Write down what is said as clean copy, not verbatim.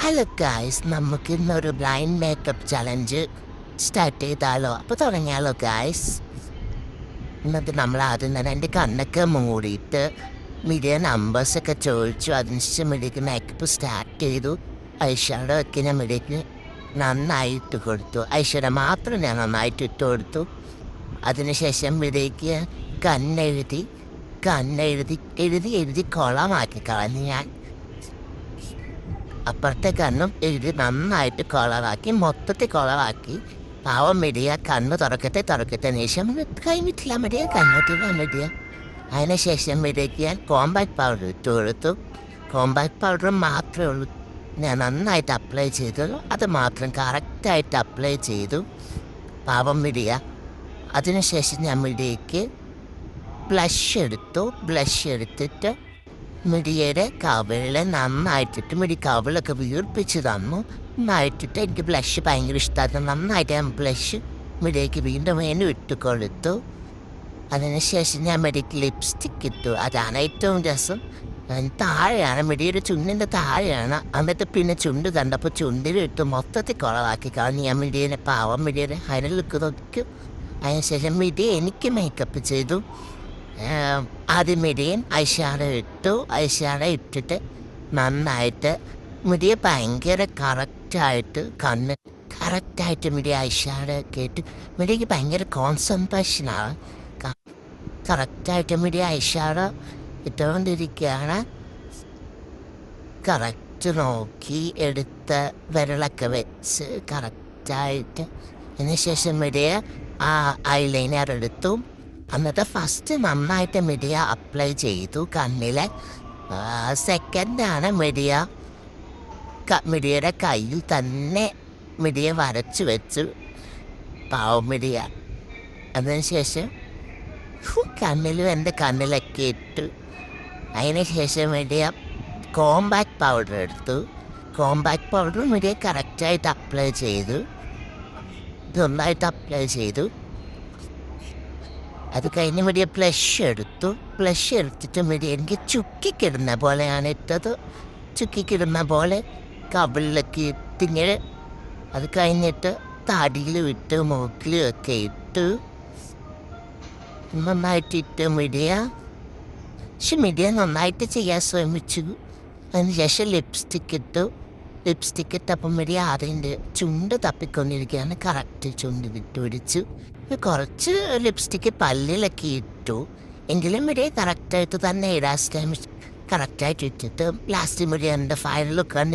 Hello guys, നമുക്ക് ഇന്നൊരു blind makeup challenge start ചെയ്താലോ? അപ്പോൾ തുടങ്ങിയാലോ ഗായ്സ്? എന്നിട്ട് നമ്മൾ ആദ്യം തന്നെ എൻ്റെ കണ്ണൊക്കെ മൂടിയിട്ട് മിഡിയ നമ്പേഴ്സൊക്കെ ചോദിച്ചു. അതിനുശേഷം മിഡിയക്ക് മേക്കപ്പ് സ്റ്റാർട്ട് ചെയ്തു. ഐഷാഡോ ഒക്കെ ഞാൻ മിഡിയക്ക് നന്നായിട്ട് കൊടുത്തു. ഐഷാഡോ മാത്രം ഞാൻ നന്നായിട്ട് ഇട്ട് കൊടുത്തു. അതിനുശേഷം മിഡിയക്ക് കണ്ണെഴുതി കൊളമാക്കി കളഞ്ഞു ഞാൻ. അപ്പുറത്തെ കണ്ണും എഴുതി നന്നായിട്ട് കളറാക്കി, മൊത്തത്തിൽ കളറാക്കി. പാവം മിഡിയ കണ്ണ് തുറക്കത്തെ ശേഷം കഴിഞ്ഞിട്ടില്ല മിഡിയ. അതിനുശേഷം മിഡിയക്ക് ഞാൻ കോമ്പാക്ട് പൗഡർ ഇട്ട് കൊടുത്തു. കോമ്പാക്ട് പൗഡർ മാത്രമേ ഉള്ളൂ ഞാൻ നന്നായിട്ട് അപ്ലൈ ചെയ്തു. അത് മാത്രം കറക്റ്റായിട്ട് അപ്ലൈ ചെയ്തു പാവം മിഡിയ. അതിനുശേഷം ഞാൻ മിഡിയക്ക് ബ്ലഷ് എടുത്തിട്ട് മിഡിയയുടെ കവിളിൽ നന്നായിട്ടിട്ട് മിഡി കവിളൊക്കെ വീർപ്പിച്ച് തന്നു. നന്നായിട്ടിട്ട് എനിക്ക് ബ്ലഷ് ഭയങ്കര ഇഷ്ടമായിരുന്നു. നന്നായിട്ട് ഞാൻ ബ്ലഷ് മിഡിയയ്ക്ക് വീണ്ടും ഇട്ട് കൊടുത്തു. അതിനുശേഷം ഞാൻ മിഡിയക്ക് ലിപ്സ്റ്റിക്ക് ഇട്ടു. അതാണ് ഏറ്റവും രസം. താഴെയാണ് മിഡിയുടെ ചുണ്ടിൻ്റെ താഴെയാണ്. എന്നിട്ട് പിന്നെ ചുണ്ട് കണ്ടപ്പോൾ ചുണ്ടിലിട്ട് മൊത്തത്തിൽ കുളവാക്കി കളഞ്ഞ് ഞാൻ മിഡിയെ പാവം മിഡിയുടെ ഹരലുക്ക് നോക്കി. അതിനുശേഷം മിഡിയ എനിക്ക് മേക്കപ്പ് ചെയ്തു. ആദ്യം മിഡിയും ഐഷാഡോ ഇട്ടിട്ട് നന്നായിട്ട് മിഡിയെ ഭയങ്കര കറക്റ്റായിട്ട് മിഡിയ ഐഷാഡോ ഒക്കെ ഇട്ട് മിഡിയക്ക് ഭയങ്കര കോൺസെൻട്രേഷനാണ്. കറക്റ്റായിട്ട് മിഡിയ ഐഷാഡോ ഇട്ടുകൊണ്ടിരിക്കുകയാണ്. കറക്റ്റ് നോക്കി എടുത്ത വിരലൊക്കെ വെച്ച് കറക്റ്റായിട്ട്. അതിനുശേഷം മിഡിയ ആ ഐലൈനർ എടുത്തു. എന്നിട്ട് ഫസ്റ്റ് നന്നായിട്ട് മിഡിയ അപ്ലൈ ചെയ്തു കണ്ണിലെ. സെക്കൻഡാണ് മിഡിയയുടെ കയ്യിൽ തന്നെ മിഡിയ വരച്ചു വെച്ചു പാവം മിഡിയ. അതിനുശേഷം എൻ്റെ കണ്ണിലൊക്കെ ഇട്ടു. അതിനുശേഷം മിഡിയ കോമ്പാക്ട് പൗഡർ എടുത്തു. കോമ്പാക്ട് പൗഡർ മിഡിയ കറക്റ്റായിട്ട് അപ്ലൈ ചെയ്തു. നന്നായിട്ട് അപ്ലൈ ചെയ്തു. അത് കഴിഞ്ഞ് മിഡിയ ബ്ലഷ് എടുത്തിട്ട് മിഡിയ എനിക്ക് ചുക്കിക്കിടുന്ന പോലെയാണ് ഇട്ടത്. ചുക്കിക്കിടുന്ന പോലെ കവിളിലൊക്കെ ഇട്ടിങ്ങനെ. അത് കഴിഞ്ഞിട്ട് താടിയിലും ഇട്ട് മൂക്കിലും ഒക്കെ ഇട്ടു. നന്നായിട്ടിട്ട് മിഡിയ നന്നായിട്ട് ചെയ്യാൻ ശ്രമിച്ചു. അതിനുശേഷം ലിപ്സ്റ്റിക്ക് ഇട്ടപ്പം മിഡിയ അതിൻ്റെ ചുണ്ട് തപ്പിക്കൊണ്ടിരിക്കുകയാണ്. കറക്റ്റ് ചുണ്ട് വിട്ടുപിടിച്ചു. കുറച്ച് ലിപ്സ്റ്റിക്ക് പല്ലിലൊക്കെ ഇട്ടു. എങ്കിലും മിഡിയ കറക്റ്റായിട്ട് തന്നെ ഇടാൻ കറക്റ്റായിട്ട് ഇട്ടിട്ട് ലാസ്റ്റ് മിഡിയ എൻ്റെ ഫൈനൽ ലുക്കാണ്